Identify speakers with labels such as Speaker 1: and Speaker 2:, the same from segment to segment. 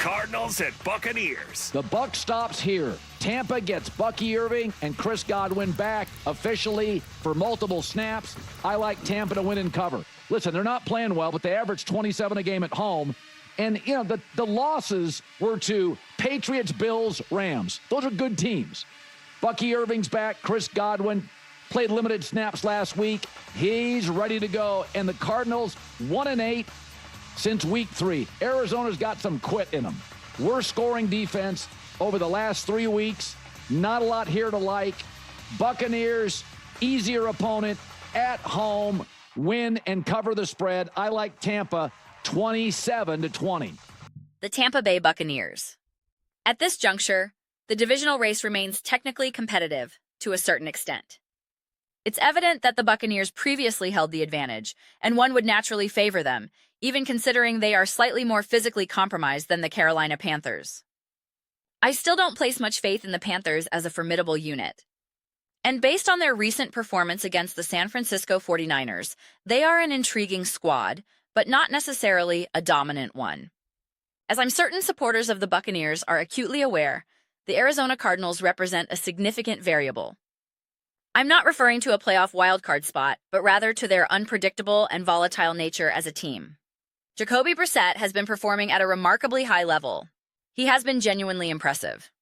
Speaker 1: Cardinals and Buccaneers.
Speaker 2: The buck stops here. Tampa gets Bucky Irving and Chris Godwin back officially for multiple snaps. I like Tampa to win and cover. Listen, they're not playing well, but they average 27 a game at home. And, you know, the losses were to Patriots, Bills, Rams. Those are good teams. Bucky Irving's back. Chris Godwin played limited snaps last week. He's ready to go. And the Cardinals, 1-8 since week 3. Arizona's got some quit in them. Worst scoring defense over the last 3 weeks. Not a lot here to like. Buccaneers, easier opponent, at home, win and cover the spread. I like Tampa 27-20.
Speaker 3: The Tampa Bay Buccaneers. At this juncture, the divisional race remains technically competitive to a certain extent. It's evident that the Buccaneers previously held the advantage, and one would naturally favor them, even considering they are slightly more physically compromised than the Carolina Panthers. I still don't place much faith in the Panthers as a formidable unit. And based on their recent performance against the San Francisco 49ers, they are an intriguing squad, but not necessarily a dominant one. As I'm certain supporters of the Buccaneers are acutely aware, the Arizona Cardinals represent a significant variable. I'm not referring to a playoff wildcard spot, but rather to their unpredictable and volatile nature as a team. Jacoby Brissett has been performing at a remarkably high level. He has been genuinely impressive.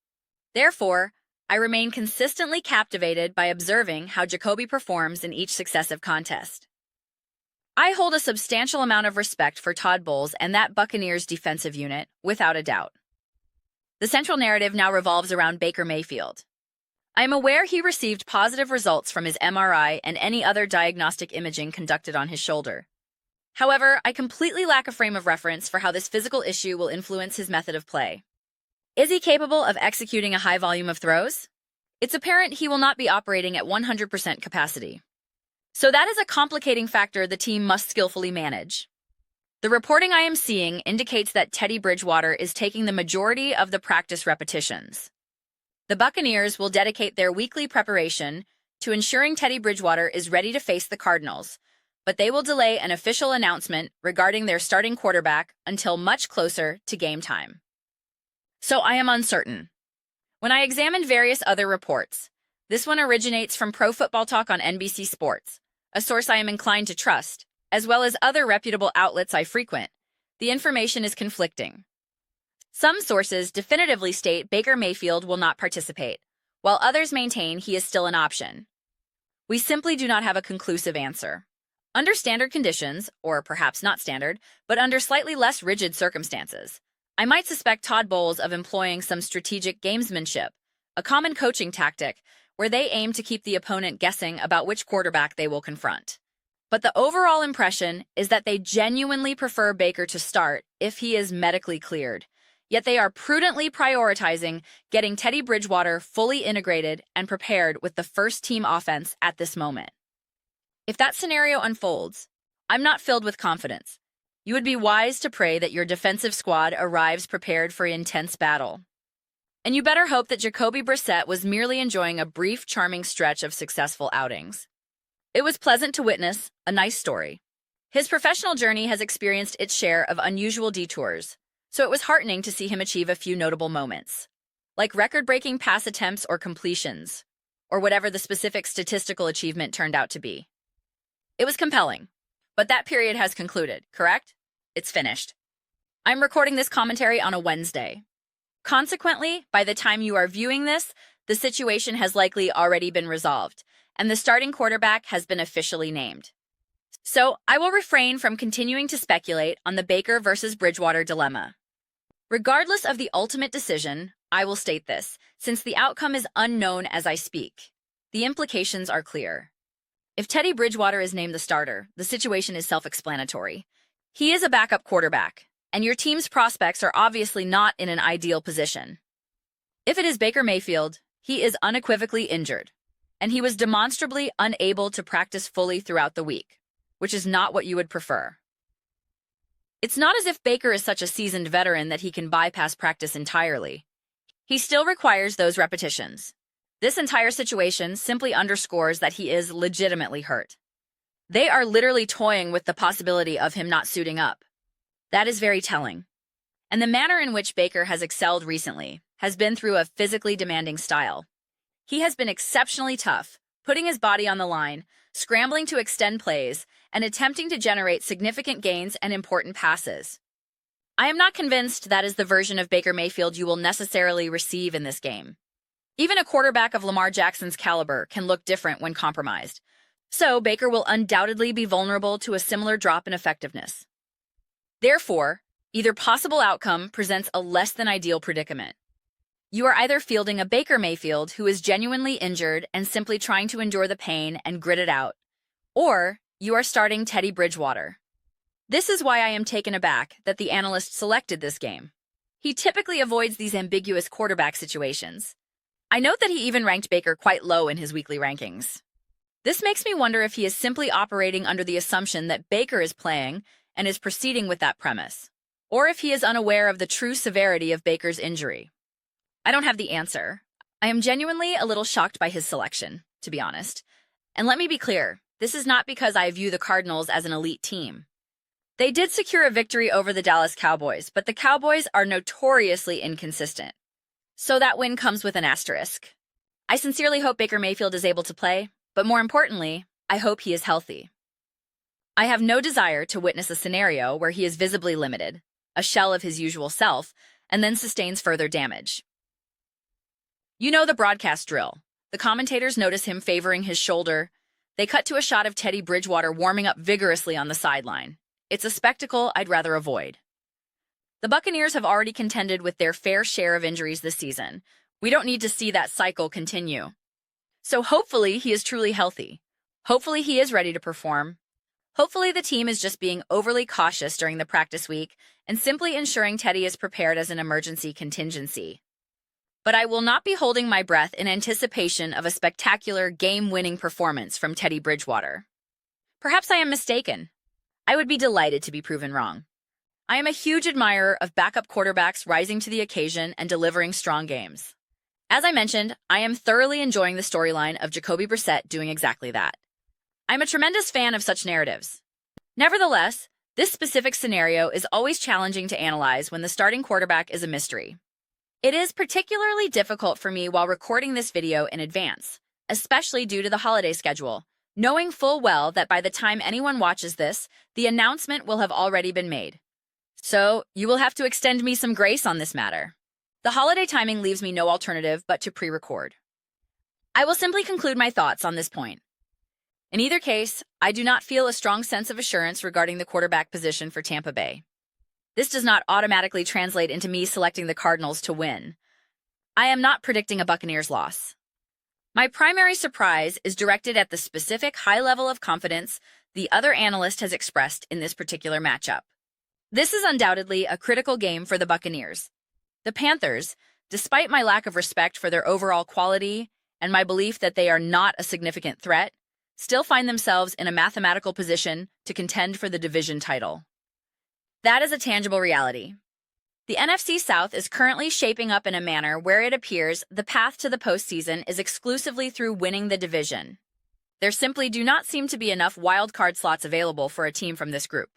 Speaker 3: Therefore, I remain consistently captivated by observing how Jacoby performs in each successive contest. I hold a substantial amount of respect for Todd Bowles and that Buccaneers defensive unit, without a doubt. The central narrative now revolves around Baker Mayfield. I am aware he received positive results from his MRI and any other diagnostic imaging conducted on his shoulder. However, I completely lack a frame of reference for how this physical issue will influence his method of play. Is he capable of executing a high volume of throws? It's apparent he will not be operating at 100% capacity. So that is a complicating factor the team must skillfully manage. The reporting I am seeing indicates that Teddy Bridgewater is taking the majority of the practice repetitions. The Buccaneers will dedicate their weekly preparation to ensuring Teddy Bridgewater is ready to face the Cardinals, but they will delay an official announcement regarding their starting quarterback until much closer to game time. So I am uncertain. When I examined various other reports, this one originates from Pro Football Talk on NBC Sports, a source I am inclined to trust, as well as other reputable outlets I frequent. The information is conflicting. Some sources definitively state Baker Mayfield will not participate, while others maintain he is still an option. We simply do not have a conclusive answer. Under standard conditions, or perhaps not standard, but under slightly less rigid circumstances, I might suspect Todd Bowles of employing some strategic gamesmanship, a common coaching tactic where they aim to keep the opponent guessing about which quarterback they will confront. But the overall impression is that they genuinely prefer Baker to start if he is medically cleared, yet they are prudently prioritizing getting Teddy Bridgewater fully integrated and prepared with the first-team offense at this moment. If that scenario unfolds, I'm not filled with confidence. You would be wise to pray that your defensive squad arrives prepared for intense battle. And you better hope that Jacoby Brissett was merely enjoying a brief, charming stretch of successful outings. It was pleasant to witness, a nice story. His professional journey has experienced its share of unusual detours, so it was heartening to see him achieve a few notable moments, like record-breaking pass attempts or completions, or whatever the specific statistical achievement turned out to be. It was compelling, but that period has concluded, correct? It's finished. I'm recording this commentary on a Wednesday. Consequently, by the time you are viewing this, the situation has likely already been resolved, and the starting quarterback has been officially named. So, I will refrain from continuing to speculate on the Baker versus Bridgewater dilemma. Regardless of the ultimate decision, I will state this, since the outcome is unknown as I speak. The implications are clear. If Teddy Bridgewater is named the starter, the situation is self-explanatory. He is a backup quarterback, and your team's prospects are obviously not in an ideal position. If it is Baker Mayfield, he is unequivocally injured, and he was demonstrably unable to practice fully throughout the week, which is not what you would prefer. It's not as if Baker is such a seasoned veteran that he can bypass practice entirely. He still requires those repetitions. This entire situation simply underscores that he is legitimately hurt. They are literally toying with the possibility of him not suiting up. That is very telling. And the manner in which Baker has excelled recently has been through a physically demanding style. He has been exceptionally tough, putting his body on the line, scrambling to extend plays, and attempting to generate significant gains and important passes. I am not convinced that is the version of Baker Mayfield you will necessarily receive in this game. Even a quarterback of Lamar Jackson's caliber can look different when compromised, so Baker will undoubtedly be vulnerable to a similar drop in effectiveness. Therefore, either possible outcome presents a less than ideal predicament. You are either fielding a Baker Mayfield who is genuinely injured and simply trying to endure the pain and grit it out, or you are starting Teddy Bridgewater. This is why I am taken aback that the analyst selected this game. He typically avoids these ambiguous quarterback situations. I note that he even ranked Baker quite low in his weekly rankings. This makes me wonder if he is simply operating under the assumption that Baker is playing and is proceeding with that premise, or if he is unaware of the true severity of Baker's injury. I don't have the answer. I am genuinely a little shocked by his selection, to be honest. And let me be clear, this is not because I view the Cardinals as an elite team. They did secure a victory over the Dallas Cowboys, but the Cowboys are notoriously inconsistent. So that win comes with an asterisk. I sincerely hope Baker Mayfield is able to play, but more importantly, I hope he is healthy. I have no desire to witness a scenario where he is visibly limited, a shell of his usual self, and then sustains further damage. You know the broadcast drill. The commentators notice him favoring his shoulder. They cut to a shot of Teddy Bridgewater warming up vigorously on the sideline. It's a spectacle I'd rather avoid. The Buccaneers have already contended with their fair share of injuries this season. We don't need to see that cycle continue. So hopefully he is truly healthy. Hopefully he is ready to perform. Hopefully the team is just being overly cautious during the practice week and simply ensuring Teddy is prepared as an emergency contingency. But I will not be holding my breath in anticipation of a spectacular game-winning performance from Teddy Bridgewater. Perhaps I am mistaken. I would be delighted to be proven wrong. I am a huge admirer of backup quarterbacks rising to the occasion and delivering strong games. As I mentioned, I am thoroughly enjoying the storyline of Jacoby Brissett doing exactly that. I'm a tremendous fan of such narratives. Nevertheless, this specific scenario is always challenging to analyze when the starting quarterback is a mystery. It is particularly difficult for me while recording this video in advance, especially due to the holiday schedule, knowing full well that by the time anyone watches this, the announcement will have already been made. So, you will have to extend me some grace on this matter. The holiday timing leaves me no alternative but to pre-record. I will simply conclude my thoughts on this point. In either case, I do not feel a strong sense of assurance regarding the quarterback position for Tampa Bay. This does not automatically translate into me selecting the Cardinals to win. I am not predicting a Buccaneers loss. My primary surprise is directed at the specific high level of confidence the other analyst has expressed in this particular matchup. This is undoubtedly a critical game for the Buccaneers. The Panthers, despite my lack of respect for their overall quality and my belief that they are not a significant threat, still find themselves in a mathematical position to contend for the division title. That is a tangible reality. The NFC South is currently shaping up in a manner where it appears the path to the postseason is exclusively through winning the division. There simply do not seem to be enough wildcard slots available for a team from this group.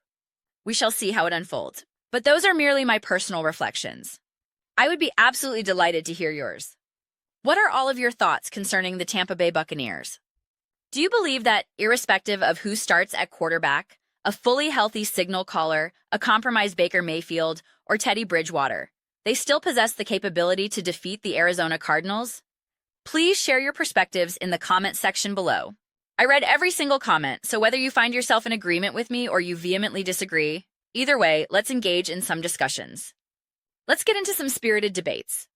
Speaker 3: We shall see how it unfolds. But those are merely my personal reflections. I would be absolutely delighted to hear yours. What are all of your thoughts concerning the Tampa Bay Buccaneers? Do you believe that, irrespective of who starts at quarterback, a fully healthy signal caller, a compromised Baker Mayfield, or Teddy Bridgewater, they still possess the capability to defeat the Arizona Cardinals? Please share your perspectives in the comment section below. I read every single comment, so whether you find yourself in agreement with me or you vehemently disagree, either way, let's engage in some discussions. Let's get into some spirited debates.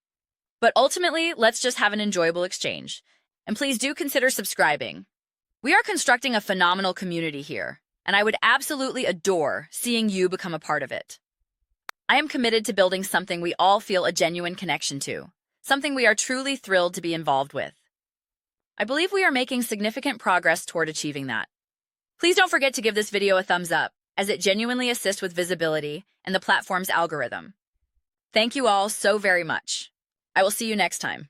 Speaker 3: But ultimately, let's just have an enjoyable exchange. And please do consider subscribing. We are constructing a phenomenal community here, and I would absolutely adore seeing you become a part of it. I am committed to building something we all feel a genuine connection to, something we are truly thrilled to be involved with. I believe we are making significant progress toward achieving that. Please don't forget to give this video a thumbs up, as it genuinely assists with visibility and the platform's algorithm. Thank you all so very much. I will see you next time.